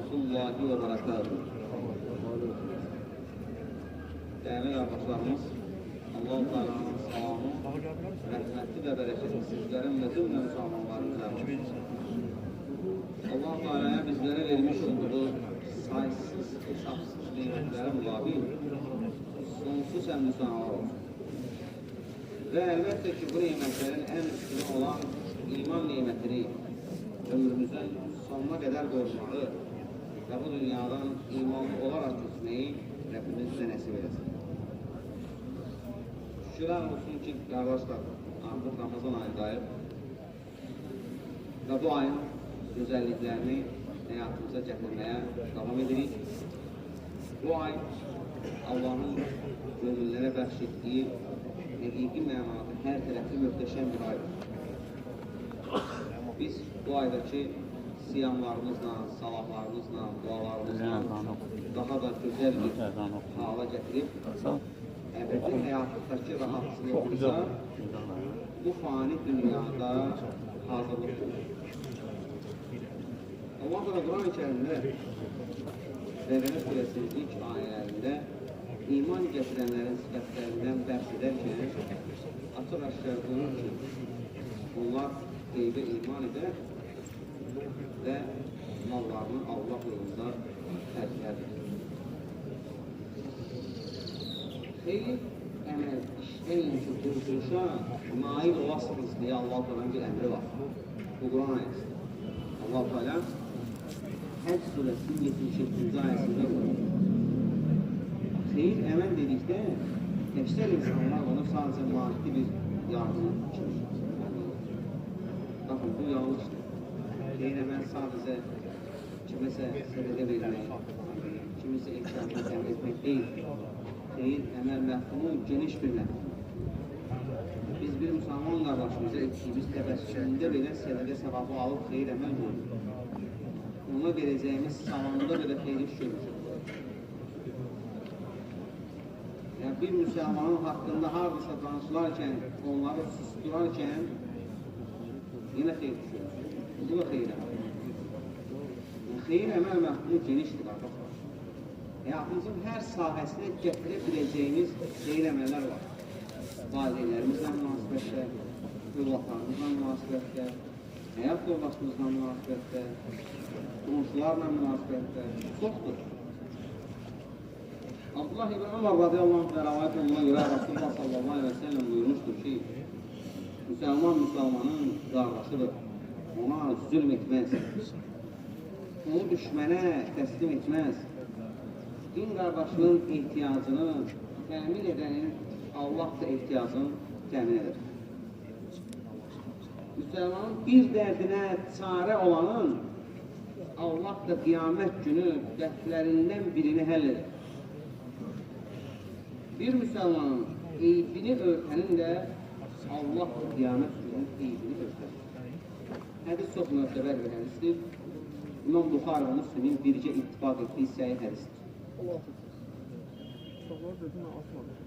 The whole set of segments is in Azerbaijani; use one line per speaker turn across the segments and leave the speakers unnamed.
rahmetullahi ve berekatuhu. Değerli kardeşlerimiz, Allah-u Teala'nın salamı, rəhmətli və bərəkəti sizlərin və cümlə müsəlmanların üzərində. Allah-u Teala'ya bizlərə vermiş olduğu saysız, hesapsız nimətlərə müqabil sonsuz həmdüsanalar olsun. Və əlbəttə ki, bu nimətlərin ən üstünü olan iman nimətini ömrümüzün sonuna qədər qorumağı və bu dünyadan imanlı olaraq keçməyi Rəbbimiz bizə nəsib eləsin. Şükürlər olsun ki, qardaşlar, artıq Ramazan ayındayıq və bu ayın gözəlliklərini həyatımıza gətirməyə davam edirik. Bu ay Allahın gönüllərə bəxş etdiyi həqiqi mənada hər tərəfli möhtəşəm bir aydır. Biz bu aydakı siyamlarımızla, salahlarımızla, dualarımızla daha da gözəl bir hala gətirib əbədi həyatdakı rahatsızlığımıza bu fani dünyada hazırlıq edir. Allah da Quran-ı Kərimdə Bəqərə surəsinin ilk ayələrində iman gətirənlərin sifətlərindən bəhs edərkən açıq-aşkar buyurur ki, onlar qeybə iman edər və mallarını Allah yolunda xərclərdir. Xeyir əməl işləyin ki, qurtuluşa nail olasınız deyə Allah-u bir əmri var. Bu Quran ayəsi. Allah-u Teala Həcc surəsinin 77-ci ayəsində buyurur. Xeyir əməl dedikdə, əksər insanlar onu sadəcə maddi bir yardım kimi. Baxın, bu yanlışdır. Xeyir əməl sadəcə kiməsə sədəqə vermək, kimisə ehtiyacını təmin etmək deyil. Xeyir əməl məhfumun geniş bir məhfum. Biz bir müsəlman qardaşımıza etdiyimiz təbəssümündə belə sədəqə səvabı alıb xeyir əməl görürük. Ona verəcəyimiz salamda belə xeyir iş görürük. Yəni, bir müsəlmanın haqqında haradasa danışılarkən, onları susturarkən yenə xeyir iş görürük. Bu da xeyir əməl. Yəni, xeyir əməl məhfumu genişdir, qardaşlar. Həyatımızın hər sahəsinə gətirə biləcəyimiz xeyir əməllər var. Valideynlərimizlə münasibətdə, övladlarımızla münasibətdə, həyat yoldaşımızla münasibətdə, qonşularla münasibətdə çoxdur. Abdullah ibn Ömər radiyallahu anh rəvayət oluna görə Rasulullah sallallahu aleyhi və səlləm buyurmuşdur ki, müsəlmanın qardaşıdır, ona zülm etməz, onu düşmənə təslim etməz, din qardaşının ehtiyacını təmin edənin Allah da ehtiyacını təmin edir. Müsəlmanın bir dərdinə çarə olanın Allah da qiyamət günü dərdlərindən birini həll edir. Bir müsəlmanın eybini örtənin də Allah da qiyamət günü eybini örtər. Hədis çox möhtəbər bir hədisdir. İmam Buxari və Müslimin bircə ittifaq etdiyi səhih hədisdir.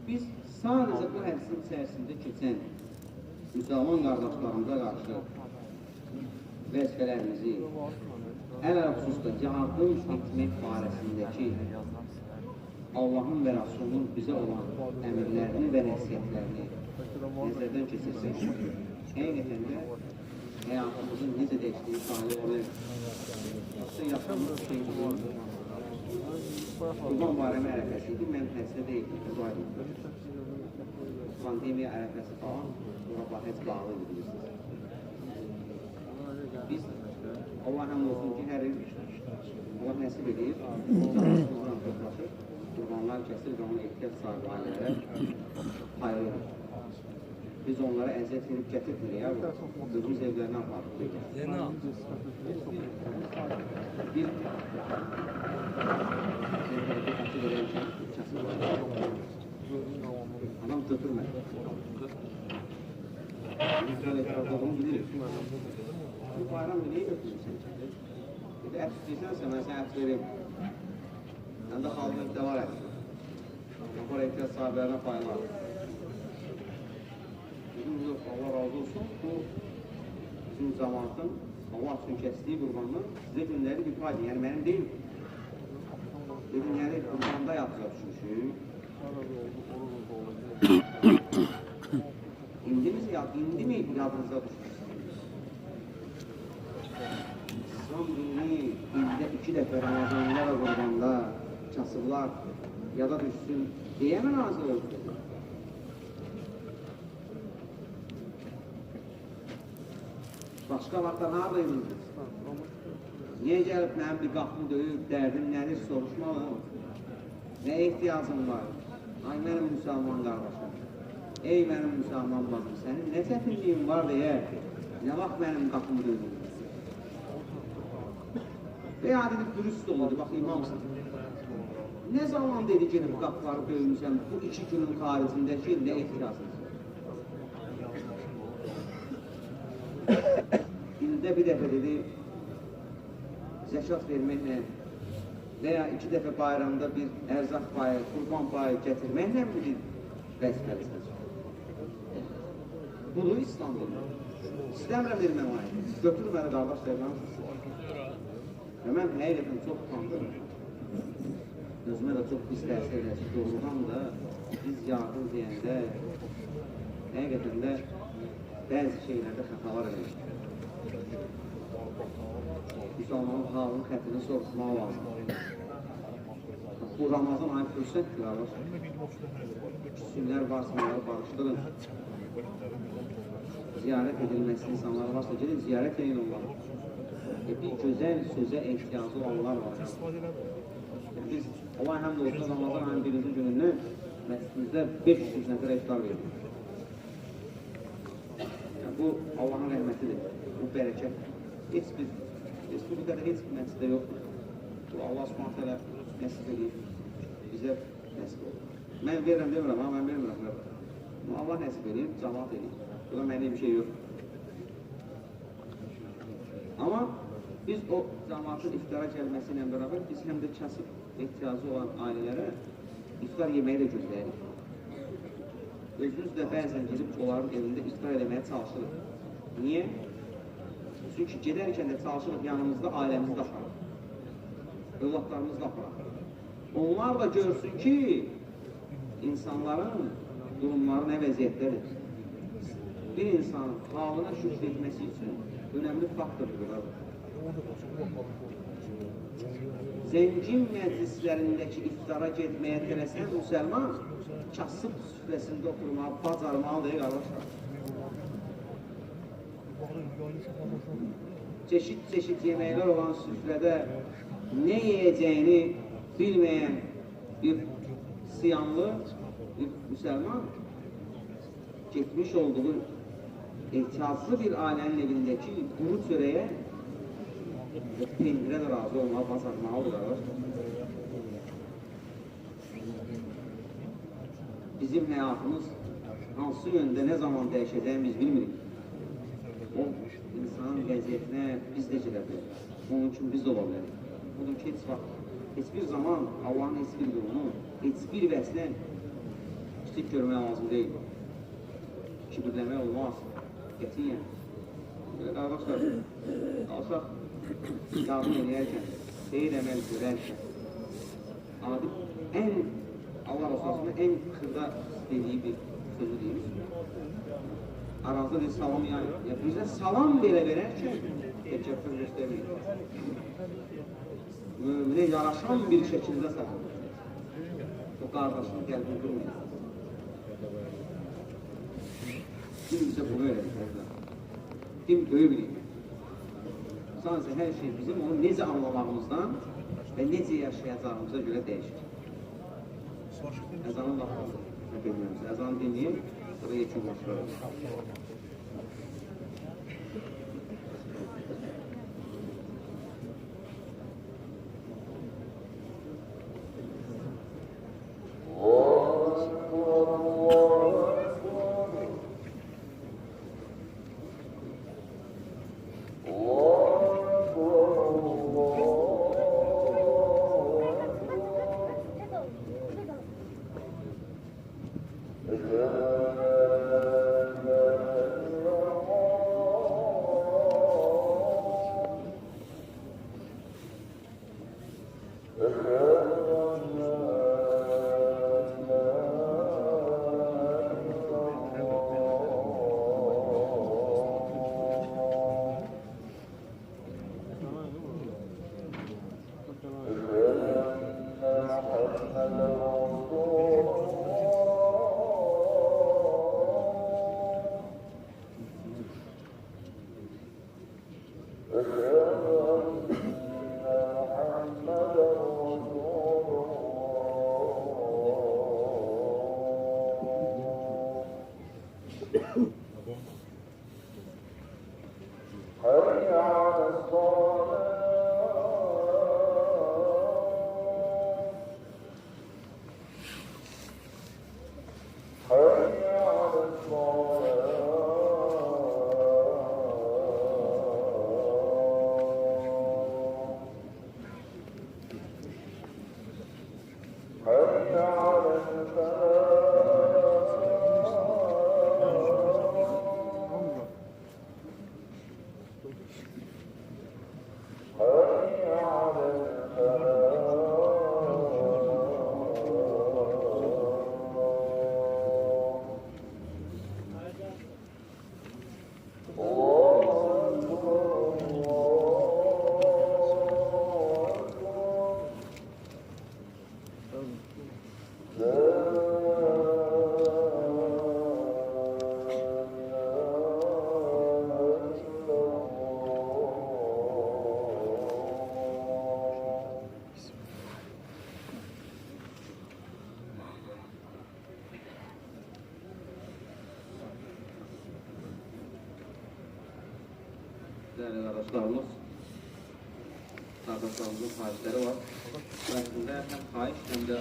Biz sadəcə bu hədisin içərisində keçən müsəlman qardaşlarımıza qarşı vəzifələrimizi, ələl xüsusda yardım etmək barəsindəki Allahın və Rasulunun bizə olan əmirlərini və nəsiyyətlərini nəzərdən keçirsək, həqiqətən də həyatımızın necə dəyişdiyi şahid olur. Yoxsa yaşamımız şeydir. Qurban bayramı ərəfəsi idi, mən həssə deyildim, bu aydın. Pandemiya ərəfəsi falan, bura heç bağlı bilirsiniz. Biz, Allah həmd olsun ki, hər il Allah nəsib edir, canımızdan toplaşır, qurbanlar kəsir və onu ehtiyac sahibi ailələrə paylayır. Biz onlara əziyyət verib gətirmirik, özümüz evlərinə aparırıq. Bir adam götürmədi. Güzel etraflarını bilirik. Bu bayramda neyi götürürsən? Bir də ət istəyirsənsə, mən sənə ət vereyim. Məndə xalqlıqda var ət. Yapar ehtiyac sahiblərinə paylar. Dedim, yox, Allah razı olsun. Bu bizim cəmaatın Allah üçün kəsdiyi qurbanlar sizə günləri ifa edin. Yəni mənim deyil. Günləri qurbanda yapıza düşmüşük. İndi mi yadınıza düşmüşsünüz? Son dini ildə 2 dəfə Ramazanlar və qurbanda kasıblar yada düşsün deyə mi nazil oldu? Başqa vaxtlar haradaydınız? Niyə gəlib mənim bir qapımı döyüb, dərdim nədir soruşmalı? Nə ehtiyacım var? Ay mənim müsəlman qardaşım, ey mənim müsəlman bacım, sənin nə çətinliyin var deyə, nə vaxt mənim qapımı döyüb? Və ya dedik, dürüst olurdu, bax imamsın. Nə zaman dedi ki, qapıları döyülmüsən, bu 2 günün xaricindəki nə ehtiyacınız? İldə bir dəfə dedi, zəkat verməklə və ya 2 dəfə bayramda bir ərzaq payı, qurban payı gətirməklə mi bir vəzifəlisiniz? Bunu İslam verir. İstəmirəm verməm ayı. Götürür məni qardaş verirəm. Və mən həqiqətən çox utandım. Özümə də çox pis təsir edəcək. Doğrudan da biz yardım deyəndə həqiqətən də bəzi şeylərdə xətalar edəcək. Müsəlmanın halının xətrini soruşmaq lazım. Bu Ramazan ayı fürsətdir, qardaş. Küsünlər varsa, onları barışdırın. Ziyarət edilməsi insanlar varsa, gedin ziyarət edin onları. Bir gözəl sözə ehtiyacı olanlar var. Biz, Allah həmd olsun, Ramazan ayının 1-ci günündə məscidimizdə 500 nəfərə iftar verdik. Bu, Allahın rəhmətidir, bu bərəkət. Heç bir Respublikada heç bir məsciddə yoxdur. Bu, Allah subhanət hələ nəsib edib, bizə nəsib olur. Mən verirəm demirəm, amma mən vermirəm. Allah nəsib edib, cəmaat edib. Burada mənə bir şey yoxdur. Amma biz o cəmaatın iftara gəlməsi ilə bərabər, biz həm də kasıb ehtiyacı olan ailələrə iftar yeməyi də gözləyirik. Özünüz də bəzən gedib onların evində iftar eləməyə çalışırıq. Niyə? Çünki gedərkən də çalışırıq yanımızda ailəmizi də aparaq. Övladlarımızı da aparaq. Onlar da görsün ki, insanların durumları nə vəziyyətdədir. Bir insanın halına şükür etməsi üçün önəmli faktordur. Zəngin məclislərindəki iftara getməyə tələsən müsəlman kasıb süfrəsində oturmağı bacarmalıdır, qardaşlar. Çeşit yeməklər olan süfrədə nə yiyəcəyini bilməyən bir siyanlı bir müsəlman getmiş olduğu ehtiyaclı bir ailənin evindəki quru çörəyə pendirə də razı olmağı bacarmalıdır. Bizim həyatımız hansı yöndə nə zaman dəyişəcəyini biz bilmirik. O insanın vəziyyətinə biz də gedə bilərik. Onun üçün biz də ola bilərik. Onun ki, heç bir zaman Allahın heç bir yolunu, heç bir vəslə kiçik görmək lazım deyil. Kibirləmək olmaz. Qətiyyən. Qardaşlar, alsaq, yardım edərkən, xeyir əməl görərkən, adib ən, Allah Rəsulü'nün ən xırda dediyi bir sözü deyil. Aranızda deyil, salam yani. Bizə salam belə verərkən, təkəffür göstərməyin. Müminə yaraşan bir şəkildə salam. O qardaşını qəlbini qırmayın. Din bizə bunu öyrədir. Din böyük bilir. Sadəcə hər şey bizim onu necə anlamağımızdan və necə yaşayacağımıza görə dəyişir. Əzanın vaxtı bilmiyoruz. Əzanı dinləyib, sonra yekun başlayalım.
أشهد أن لا
Değerli arkadaşlarımız, kardeşlerimizin xahişləri var. Əslində həm xahiş, həm də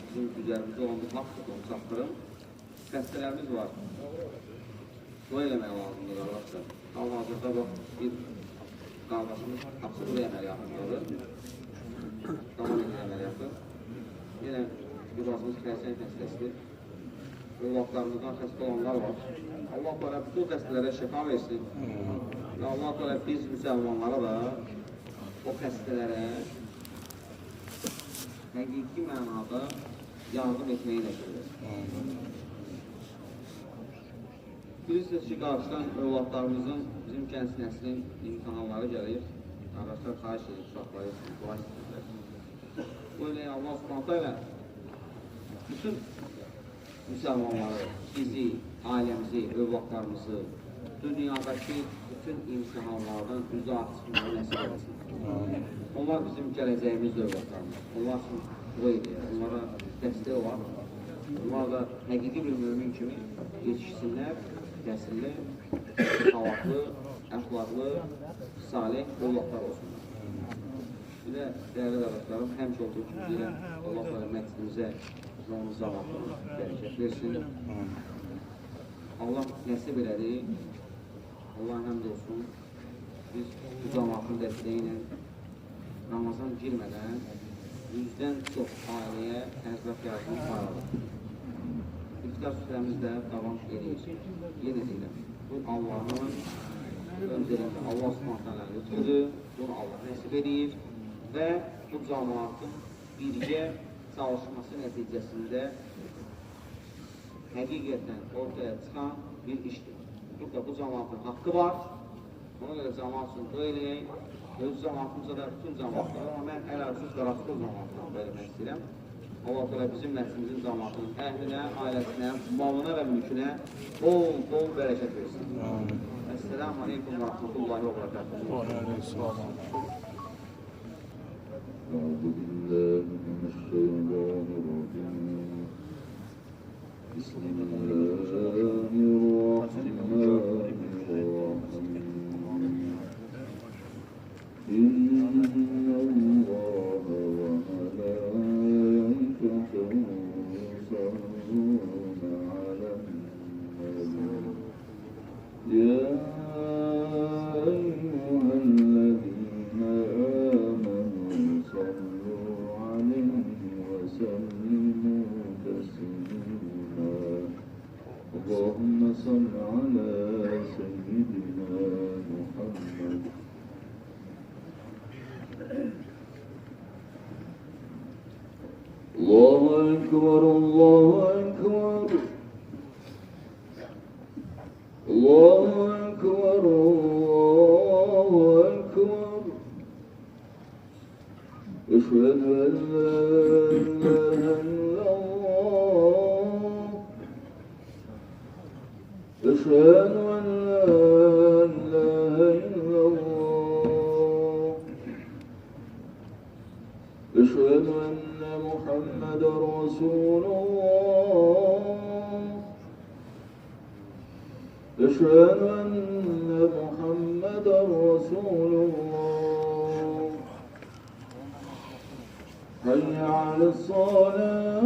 bizim üzərimizdə olan bu haqdır, onu çatdırım. Xəstələrimiz var. Dua eləmək lazımdır arkadaşlar. Hal-hazırda bax, bir qardaşımız absırlı əməliyyatındadır. Davam edir əməliyyatı. Yenə bir bazımız xəstəlik xəstəsidir. Övladlarımızdan xəstə olanlar var. Allah Teala bütün xəstələrə şəfa versin. Və Allah Teala biz müsəlmanlara da o xəstələrə həqiqi mənada yardım etməyi nəsib etsin. Bilirsiniz ki, qarşıdan övladlarımızın, bizim gənc nəslin imtihanları gəlir. Qardaşlar xahiş edir, uşaqları etsin, dua etsinlər. Böyle Allah Subhanahu ilə bütün müsəlmanları, bizi, ailəmizi, övladlarımızı, dünyadakı bütün imtihanlardan üzü açısından nəsib etsin. Onlar bizim gələcəyimiz övladlarımız. Onlar üçün dua edir, onlara dəstək olar. Onlar da həqiqi bir mümin kimi yetişsinlər, təsirli, savadlı, əxlaqlı, salih övladlar olsunlar. Bir də değerli qardaşlarım, həmçə olduğu kimi deyirəm, Allah Teala məclisimizə onun zavabını bərəkət versin. Allah nəsib elədi, Allah həmd olsun, biz bu cəmaatın dəstəyi ilə Ramazan girmədən 100-dən çox ailəyə həzrət yardım payladıq. İftar süfrəmiz də davam edir. Yenə deyirəm, bu Allah'ın öncəliyində Allah Subhanahu lütfüdür, bunu Allah nəsib edir və bu cəmaatın birgə çalışması nəticəsində həqiqətən ortaya çıxan bir işdir. Burada bu cəmaatın haqqı var, ona görə cəmaat üçün dua eləyək, öz cəmaatımıza da bütün cəmaatlar, amma mən əl-ərsuz qarasız cəmaatdan vermək istəyirəm. Allah Teala bizim nəslimizin cəmaatının əhlinə, ailəsinə, malına və mülkünə bol bərəkət versin. Esselamu aleykum və rahmetullahi və barakatuhu. اللهم صل على سيدنا محمد
أكبر الله أكبر الله أكبر الله أكبر أشهد أن لا إله إلا الله أشهد أن لا إله إلا الله أشهد أن محمدا رسول الله أشهد أن محمدا رسول الله حي على الصلاة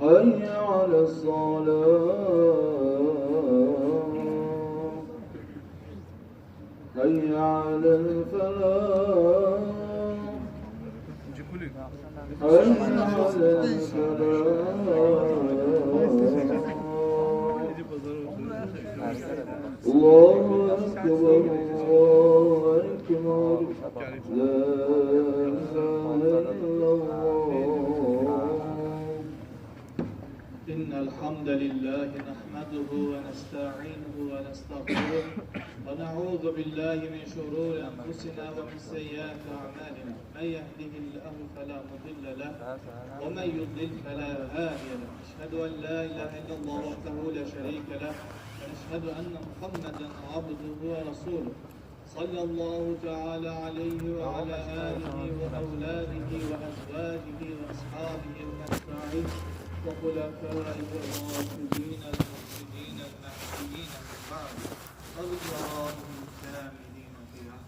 حي على الصلاة حي على الفلاح حي على الفلاح الله أكبر الله أكبر لا إله إلا الله
إن الحمد لله نحمده ونستعينه ونستغفره ونعوذ بالله من شرور أنفسنا ومن سيئات أعمالنا من يهده الله فلا مضل له ومن يضلل فلا هادي له أشهد أن لا إله إلا الله وحده لا شريك له ونشهد أن محمدا عبده ورسوله صلى الله تعالى عليه وعلى آله وأولاده وأزواجه وأصحابه المتبعين وخلفائه الراشدين المرشدين المهديين من بعد رضوان الكاملين فيها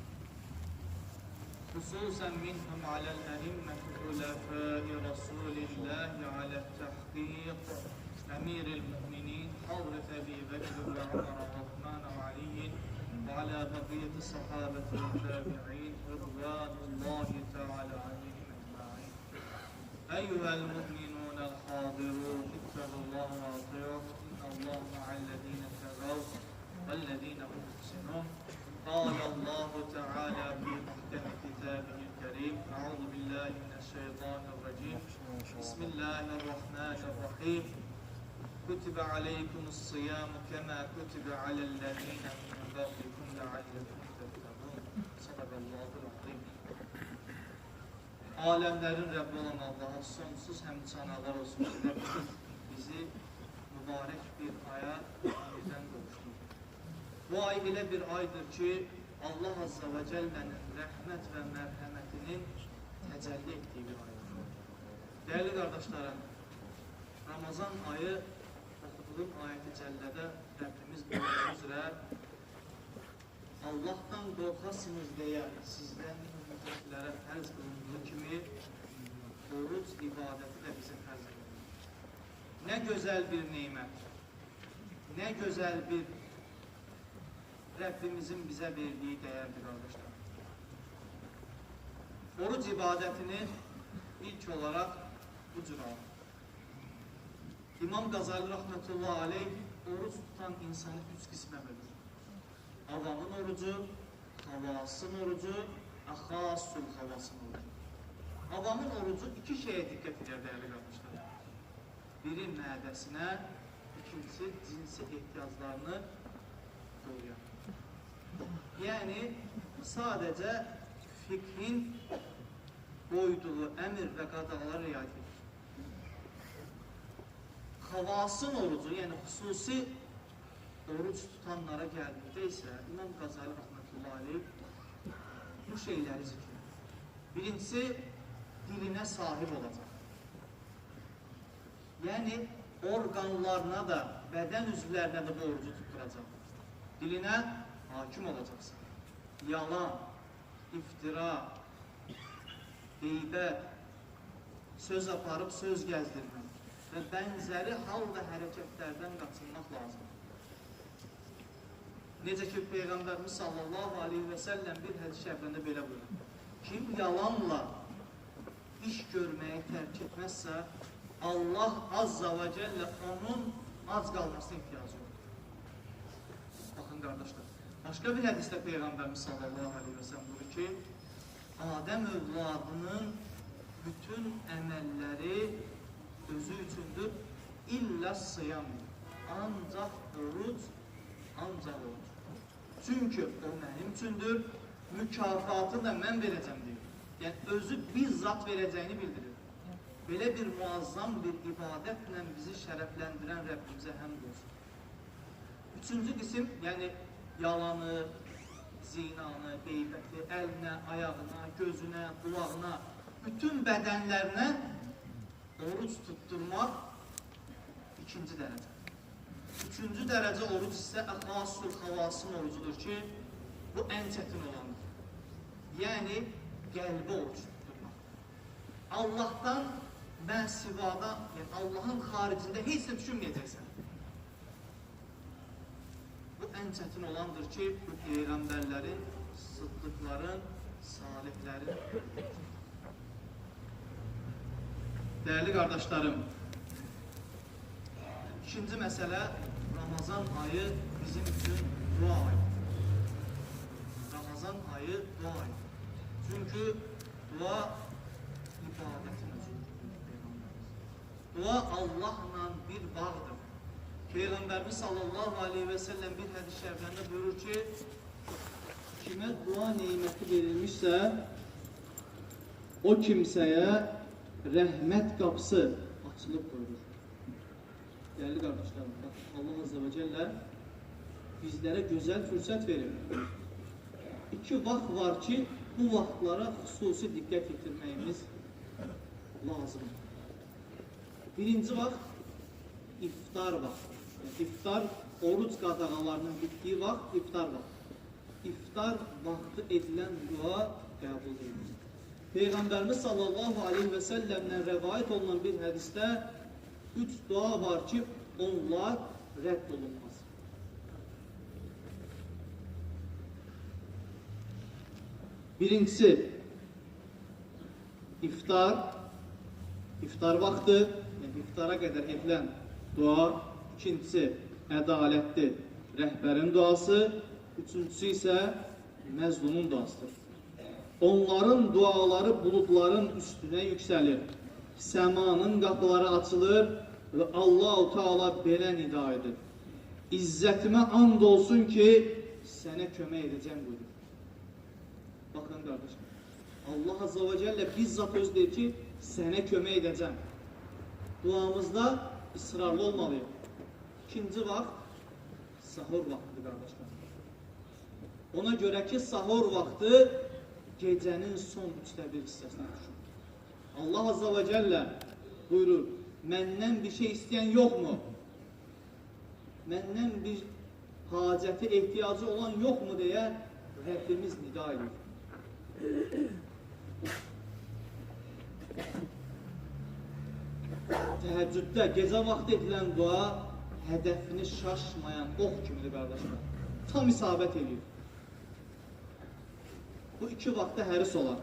خصوصا منهم على الأئمة خلفاء رسول الله على التحقيق أمير المؤمنين حضرة أبي بكر وعمر وعثمان وعلي وعلى بقية الصحابة والتابعين رضوان الله تعالى عليهم أجمعين. أيها المؤمنون الحاضرون اتقوا الله واطيعوه إن الله مع الذين اتقوا والذين هم محسنون. قال الله تعالى في محكم كتابه الكريم أعوذ بالله من الشيطان الرجيم بسم الله الرحمن الرحيم كتب عليكم الصيام كما كتب على الذين من قبلكم لعلكم تتقون. صدق الله العظيم. Alemlerin Rabbi olan Allah'a sonsuz həmd sanalar olsun ki, Rabbimiz bizi mübarək bir aya bizdən qovuşdu. Bu ay elə bir aydır ki, Allah Azza və Cəllənin rəhmət və mərhəmətinin təcəlli etdiyi bir aydır. Değerli kardeşlerim, Ramazan ayı okuduğum ayet-i cəllədə Rabbimiz buyurduğu üzrə Allah'tan qorxasınız deyə sizdən ümmetlərə fərz qılındığı kimi oruç ibadəti də bize fərz qılınır. Ne güzel bir nimət, ne güzel bir Rabbimizin bize verdiği değerli kardeşler. Oruç ibadetini ilk olarak bu cür alır. İmam Gazali rahmetullahi aleyh oruç tutan insanı üç kısme bölür. Avamın orucu, havasın orucu, ahassul havasın orucu. Avamın orucu iki şeye dikkat eder değerli kardeşler. Biri mədəsinə, ikincisi cinsi ehtiyaclarını doyuyor. Yani sadece fikrin koyduğu emir ve qadağalara riayet edir. Havasın orucu, yani hususi oruç tutanlara geldiğinde ise İmam Gazali rahmetullahi aleyh bu şeyleri zikir. Birincisi diline sahip olacak. Yani organlarına da, beden üzvlerine de bu orucu tutturacak. Diline hakim olacaksın. Yalan, iftira, gıybet, söz aparıp söz gezdirmek ve benzeri hal ve hareketlerden kaçınmak lazım. Necə ki Peygamberimiz sallallahu aleyhi ve sellem bir hadis-i şerifinde böyle buyuruyor. Kim yalanla iş görmeye terk etmezse Allah azza ve celle onun az kalmasına ihtiyacı yok. Bakın kardeşler. Başka bir hadiste Peygamberimiz sallallahu aleyhi ve sellem buyuruyor ki Adem evladının bütün əməlləri özü üçündür. İllə sıyam. Ancaq oruc, ancaq oruc. Çünki o mənim üçündür, mükafatını da mən verəcəm deyir. Yəni, özü bizzat verəcəyini bildirir. Belə bir muazzam bir ibadətlə bizi şərəfləndirən Rəbbimizə həmd olsun. Üçüncü qism, yəni yalanı, zinanı, qeybəti, əlinə, ayağına, gözünə, qulağına, bütün bədənlərinə oruc tutturmaq ikinci dərəcə. Üçüncü dərəcə oruc isə əxasul xavasın orucudur ki, bu ən çətin olandır. Yəni, qəlbi oruc tutturmaq. Allahdan mənsivadan, yəni Allahın xaricində heç nə düşünməyəcəksən. Bu ən çətin olandır ki, bu peyğəmbərlərin, sıddıqların, salihlərin. Dəyərli qardaşlarım, İkinci məsələ, Ramazan ayı bizim üçün dua ayı. Ramazan ayı dua ayı. Çünki dua ibadətin özüdür. Dua Allahla bir bağdır. Peyğəmbərimiz sallallahu aleyhi və səlləm bir hədis-i şəriflərində buyurur ki, kimə dua neyməti verilmişsə, o kimsəyə rəhmət qapısı açılıb qoyulur. Dəyərli qardaşlarım, Allah Azze və Cəllə bizlərə gözəl fürsət verir. İki vaxt var ki, bu vaxtlara xüsusi diqqət yetirməyimiz lazımdır. Birinci vaxt iftar vaxtı. İftar, oruc qadağalarının bitdiyi vaxt iftar vaxtı. İftar vaxtı edilən dua qəbul edilir. Peyğəmbərimiz sallallahu aleyhi və səlləmdən rəvayət olunan bir hədisdə 3 dua var ki, onlar rədd olunmaz. Birincisi, iftar vaxtı, yəni iftara qədər edilən dua. İkincisi, ədalətli rəhbərin duası. Üçüncüsü isə məzlumun duasıdır. Onların duaları buludların üstünə yüksəlir. Səmanın qapıları açılır və Allah-u Teala belə nida edir. İzzətimə and olsun ki, sənə kömək edəcəm buyurur. Baxın qardaşlar, Allah Azze və Cəllə bizzat öz deyir ki, sənə kömək edəcəm. Duamızda ısrarlı olmalıyıq. İkinci vaxt, sahur vaxtıdır qardaşlar. Ona görə ki, sahur vaxtı gecənin son 1/3 hissəsinə düşür. Allah Azze və Cəllə buyurur, məndən bir şey istəyən yoxmu? Məndən bir hacəti, ehtiyacı olan yoxmu deyə Rəbbimiz nida edir. Təhəccüddə, gecə vaxtı edilən dua hədəfini şaşmayan ox kimidir qardaşlar. Tam isabət edir. Bu iki vaxtda həris olar.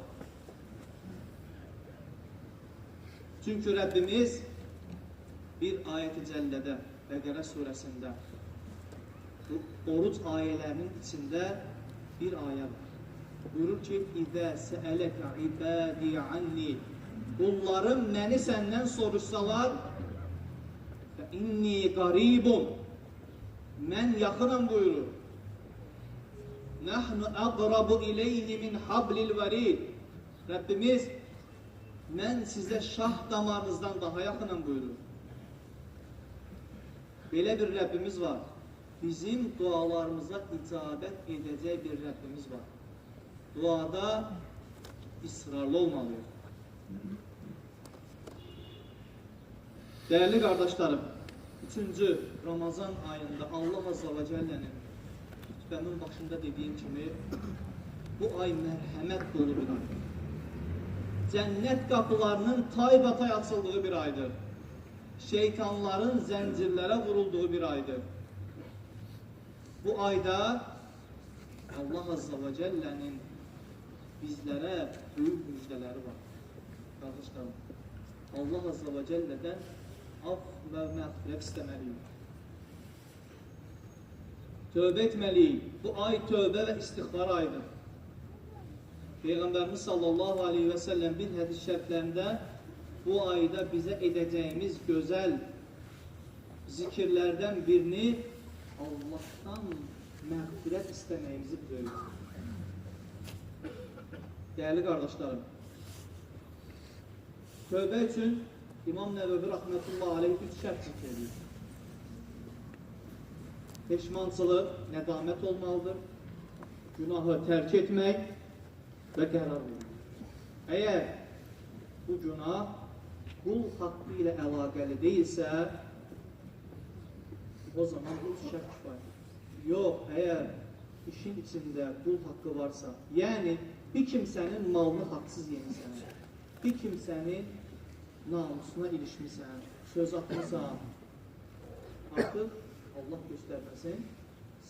Çünki Rəbbimiz bir ayət-i cəllədə, Bəqərə surəsində, bu oruc ayələrinin içində bir ayə var. Buyurur ki, İzə səələkə ibədi anni, bunların məni səndən soruşsalar, fə inni qaribun, mən yaxınam buyurur. Nəhnu əqrabu iləyhi min hablil vərid. Rəbbimiz, mən sizə şah damarınızdan daha yaxınam buyurur. Belə bir Rəbbimiz var. Bizim dualarımıza icabət edəcək bir Rəbbimiz var. Duada israrlı olmalıyıq. Dəyərli qardaşlarım, 3-cü Ramazan ayında Allah Azze və Cəllənin xütbəmin başında dediyim kimi, bu ay mərhəmət dolu bir aydır. Cənnət qapılarının taybatay açıldığı bir aydır. Şeytanların zəncirlərə vurulduğu bir aydır. Bu ayda Allah Azze və Cəllənin bizlərə böyük müjdələri var. Qardaşlarım, Allah Azze və Cəllədən af və məğfirət istəməliyik. Tövbə etməliyik. Bu ay tövbə və istiğfar ayıdır. Peyğəmbərimiz sallallahu aleyhi və səlləm bir hədis şəriflərində bu ayda bizə edəcəyimiz gözəl zikirlərdən birini Allahdan məğfirət istəməyimizi buyurur. Dəyərli qardaşlarım, tövbə üçün İmam Nəvəvi Rəhmətullah aleyhi 3 şərt zikr edir. Peşmançılıq, nədamət olmalıdır, günahı tərk etmək və qərar vermək. Əgər bu günah qul haqqı ilə əlaqəli deyilsə, o zaman bu şərt kifayət. Yox, əgər işin içində qul haqqı varsa, yəni bir kimsənin malını haqsız yemisən, bir kimsənin namusuna ilişmisən, söz atmısan, artıq Allah göstərməsin,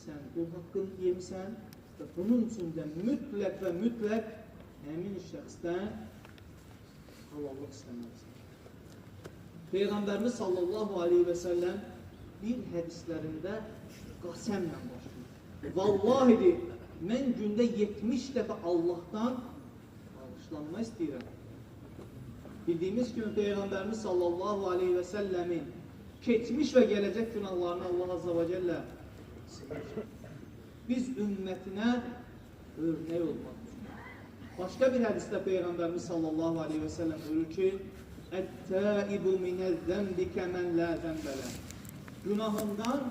sən qul haqqını yemisən və bunun üçün də mütləq və mütləq həmin şəxsdən halallıq istəməlisən. Peyğəmbərimiz sallallahu aleyhi və səlləm bir hədislərində qasemlə başlayır. Vallahi deyir, mən gündə 70 dəfə Allahdan bağışlanma istəyirəm. Bildiyimiz kimi Peyğəmbərimiz sallallahu aleyhi və səlləmin keçmiş və gələcək günahlarını Allah azza və cəllə silir. Biz ümmətinə örnək olmaq üçün. Başqa bir hədisdə Peyğəmbərimiz sallallahu aleyhi və səlləm buyurur ki, Ət-təibu minəz-zəmbi kəmən lə zəmbələ. Günahından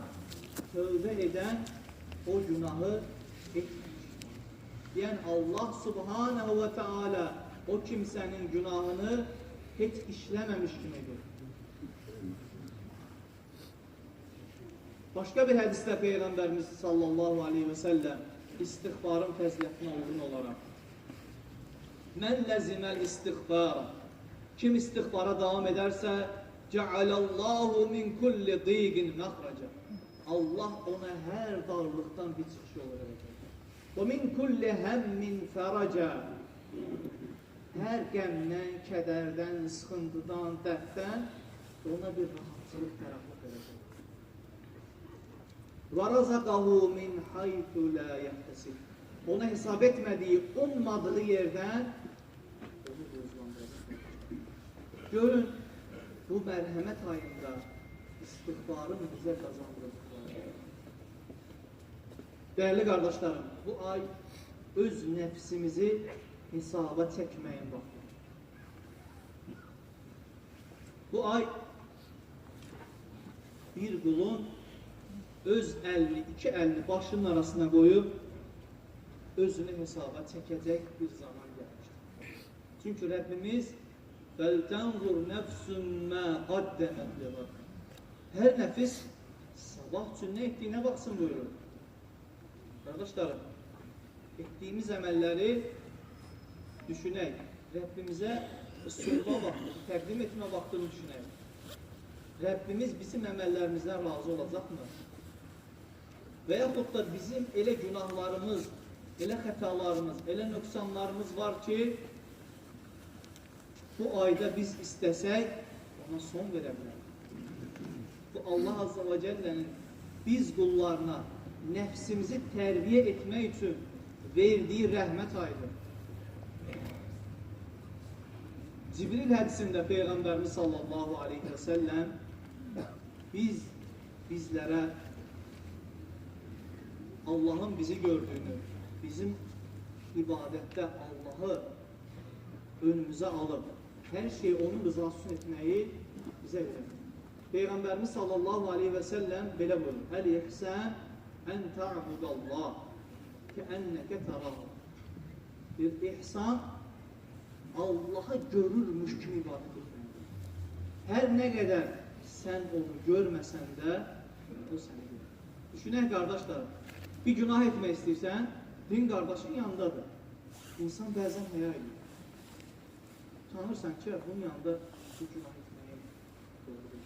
tövbə edən o günahı etmiş. Yəni Allah subhanahu və teala o kimsənin günahını heç işləməmiş kimidir. Başqa bir hədisdə Peyğəmbərimiz sallallahu aleyhi və səlləm istiğfarın fəzilətinə uyğun olaraq Mən ləziməl istiğfar, kim istiğfara davam edərsə, Cəalallahu min kulli diqin məxrəcə. Allah ona hər darlıqdan bir çıxış yolu verəcək. Və min kulli həmmin fərəcə. Hər qəmdən, kədərdən, sıxıntıdan, dərddən ona bir rahatçılıq, fəraqlıq verəcək. Və razaqahu min haythu la yəhtəsib. Ona hesab etmədiyi, ummadığı yerdən onu gözlandıracaq. Görün, bu mərhəmət ayında istiğfarın bizə qazandırdıqları. Dəyərli qardaşlarım, bu ay öz nəfsimizi hesaba çəkməyin vaxtı. Bu ay bir qulun öz əlini, iki əlini başının arasına qoyub özünü hesaba çəkəcək bir zaman gəlmişdir. Çünki Rəbbimiz فَلْتَنْظُرْ نَفْسٌ مَا قَدَّمَتْ لِغَدٍ. Hər nəfis sabah üçün nə etdiyinə baxsın buyurur. Qardaşlarım, etdiyimiz əməlləri düşünək. Rəbbimizə sunma vaxtı, təqdim etmə vaxtını düşünək. Rəbbimiz bizim əməllərimizdən razı olacaqmı? Və yaxud da bizim elə günahlarımız, elə xətalarımız, elə nöqsanlarımız var ki, bu ayda biz istəsək, ona son verə bilərik. Bu Allah Azza və Cəllənin biz qullarına nəfsimizi tərbiyə etmək üçün verdiyi rəhmət ayıdır. Cibril hədisində Peyğəmbərimiz sallallahu aleyhi və səlləm bizlərə Allahın bizi gördüyünü, bizim ibadətdə Allahı önümüzə alıb, hər şeyi onun rızası üçün etməyi bizə verir. Peyğəmbərimiz sallallahu aleyhi və səlləm belə buyurur. Əl-ihsən ən ta'budallah kəənnəkə tərahı. Bir ihsan Allah'ı görürmüş kimi ibadət etməkdir. Hər nə qədər sən onu görməsən də, o səni görür. Düşünək qardaşlarım, bir günah etmək istəyirsən, din qardaşın yanındadır. İnsan bəzən həya edir. Tanırsan ki, bunun yanında bu günah etməyə doğrudur.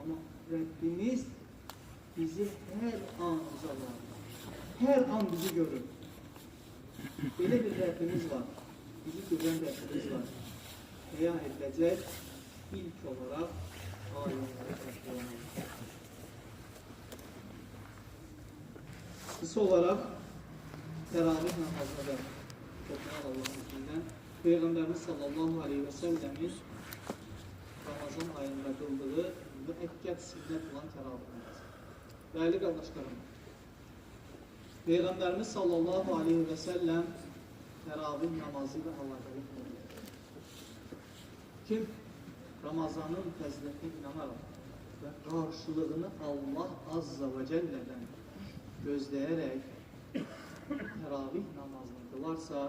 Amma Rəbbimiz bizi hər an uzaqlar. Hər an bizi görür. Belə bir Rəbbimiz var. Bizi görən Rəbbimiz var. Həya ediləcək ilk olaraq ayınları təşkilanır. Qısa olaraq təravih namazında oxumaq Allahın iznindən. Peyğəmbərimiz sallallahu aleyhi və səlləmin Ramazan ayında qıldığı müəkkəd sünnət olan təravih namazı. Dəyərli qardaşlarım, Peyğəmbərimiz sallallahu aleyhi və səlləm təravih namazı ilə əlaqəli qılır. Kim Ramazanın fəzilətinə inanaraq və qarşılığını Allah Azza və Cəllədən gözləyərək təravih namazını qılarsa,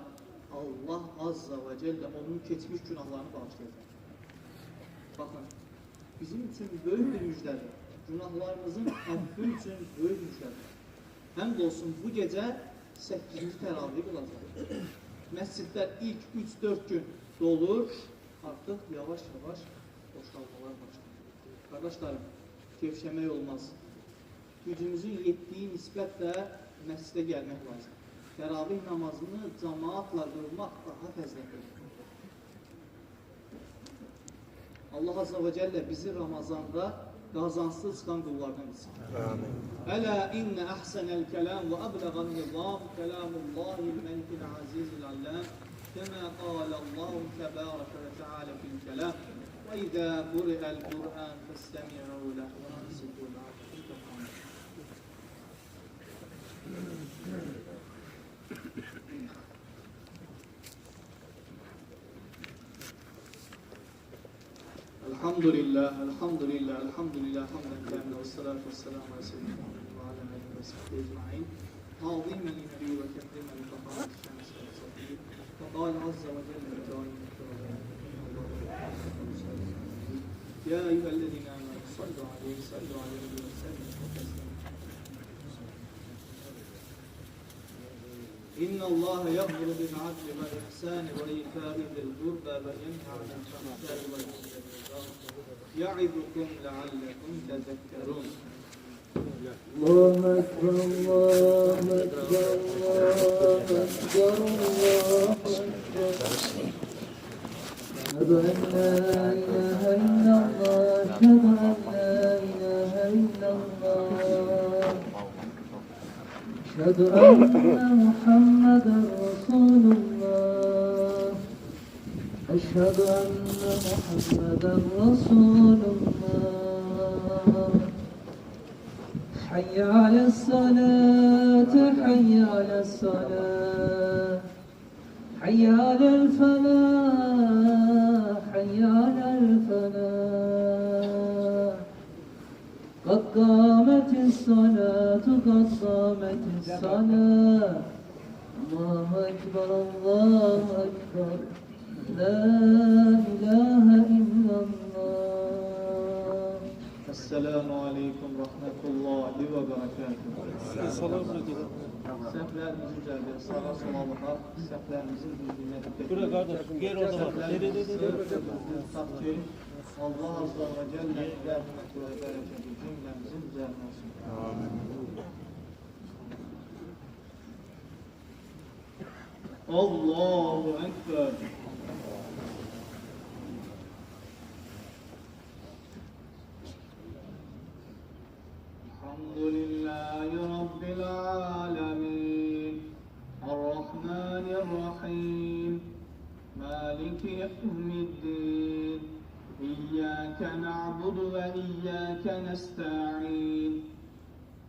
Allah Azza və Cəllə onun keçmiş günahlarını bağışlayacaq. Baxın, bizim üçün böyük bir müjdədir. Günahlarımızın əfvi üçün böyük müjdədir. Həmd olsun, bu gecə 8-ci təravih qılacaq. Məscidlər ilk 3-4 gün dolur, artıq yavaş-yavaş boşalmalar başlayır. Qardaşlarım, gevşəmək olmaz. Gücümüzün yetdiyi nisbətlə məscidə gəlmək lazım. Təravih namazını cəmaatla qılmaq daha fəzilətlidir. Allah Azza və Cəllə bizi Ramazanda qazansız çıxan qullardan etsin. Ələ innə əhsənəl kələm və əbləğən nizam kələmullahil məlikil azizil alləm kəmə qaləllahum təbərəkə və teala fil kələm və izə quri'əl Qur'an fəstəmi'u ləhu və ansitu la'akum. Elhamdülillah, elhamdülillah, elhamdülillah, hamden kâmile ve salatu ve selamu ala seyyidina Muhammed ve ala alihi ve sahbihi ecmaîn. Ta'zimen li nebiyyi ve tekrimen li taharati şems ve safihi. Ve qâle azze ve celle ve câlim ya eyyühellezîne âmenû sallu aleyhi ve sellimu teslîmâ. إن الله يأمر بالعدل والإحسان وإيتاء ذي القربى وينهى عن الفحشاء والمنكر والبغي يعظكم لعلكم تذكرون.
الله أكبر الله أكبر الله أكبر الله أكبر أشهد أن لا إله إلا الله أشهد أن لا إله إلا الله أشهد أن محمدا رسول الله أشهد أن محمدا رسول الله حي على الصلاة حي على الصلاة حي على الفلاح حي على الفلاح قد قامت الصلاة قد قامت الصلاة الله أكبر الله أكبر لا إله إلا الله.
Esselamu Aleyküm Rahmetullahi ve Berekatuhu. Səhvlərimizi düzəldir, sağa sola baxaq, səhvlərimizin düzlüyünə dikkat edin. Səhvlərimizi tutaq ki, Allah Azza və Cəllə rəhmət və bərəkəti cümləmizin üzərinə olsun. Allahu Ekber. Elhamdülillahi Rabbil alemin. Ar-Rahmanir-Rahim. Maliki yevmiddin. İyyâke na'budu ve iyyâke nesta'in.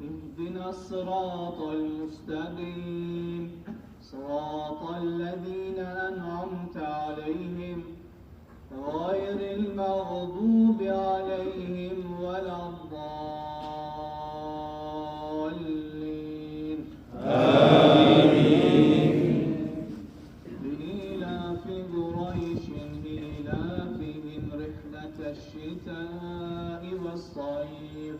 İhdina sıratal müstakîm. Sıratal lezîne en'amte aleyhim. Gayril mağdubi aleyhim veleddâllîn. Amin. Li'ilâfi Kureyşin ilâfihim rihlete-şşitâi ve's-sayf.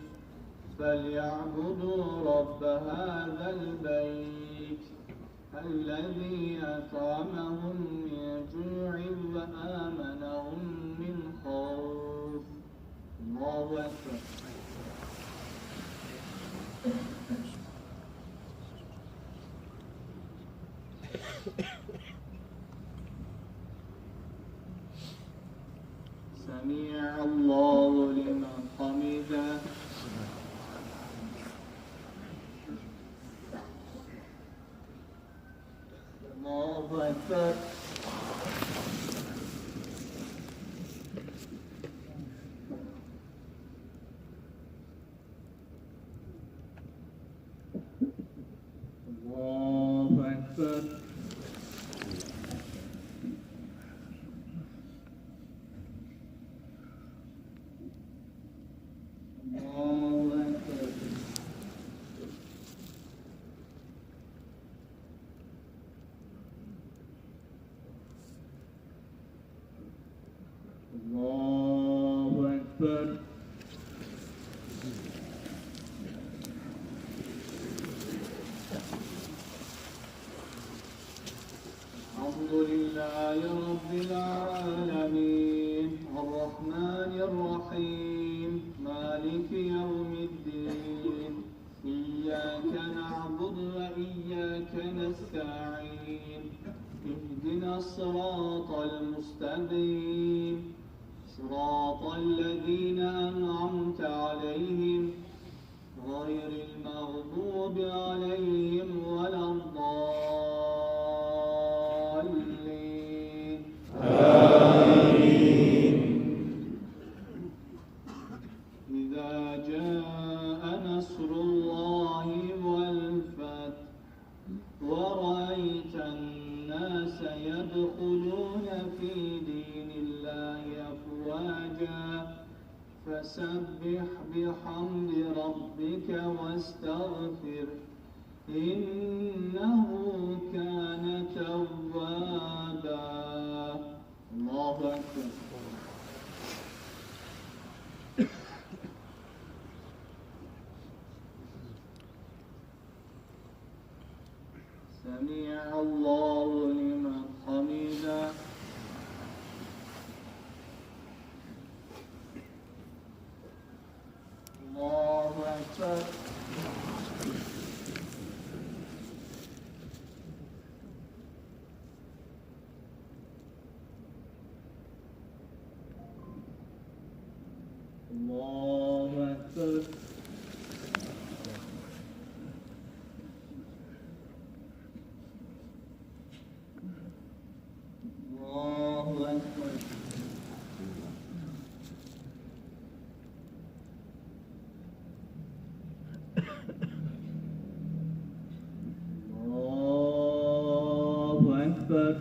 فَلْيَعْبُدُوا رَبَّ هَذَا الْبَيْتِ الَّذِي أَطْعَمَهُم مِّن جُوعٍ وَآمَنَهُم مِّنْ خَوْفٍ. Allahu Ekber. سمع الله لمن حمده. الله
أكبر. الله أكبر. الحمد لله رب العالمين الرحمن الرحيم مالك يوم الدين إياك نعبد وإياك نستعين اهدنا الصراط المستقيم صراط الذين أنعمت عليهم غير المغضوب عليهم ولا الضالين. آمين. إذا جاء نصر الله والفتح ورأيت الناس يدخلون في دين الله أفواجا فسبح بحمد ربك واستغفر إنه كان توابا. الله أكبر. سمع الله لمن حمده. الله أكبر. الله أكبر. الله أكبر. الله أكبر.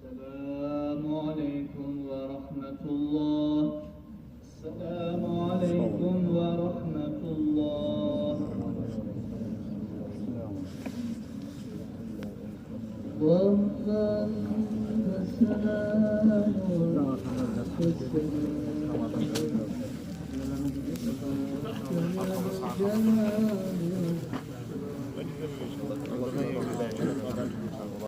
السلام عليكم ورحمة الله. السلام عليكم ورحمة الله. والسلام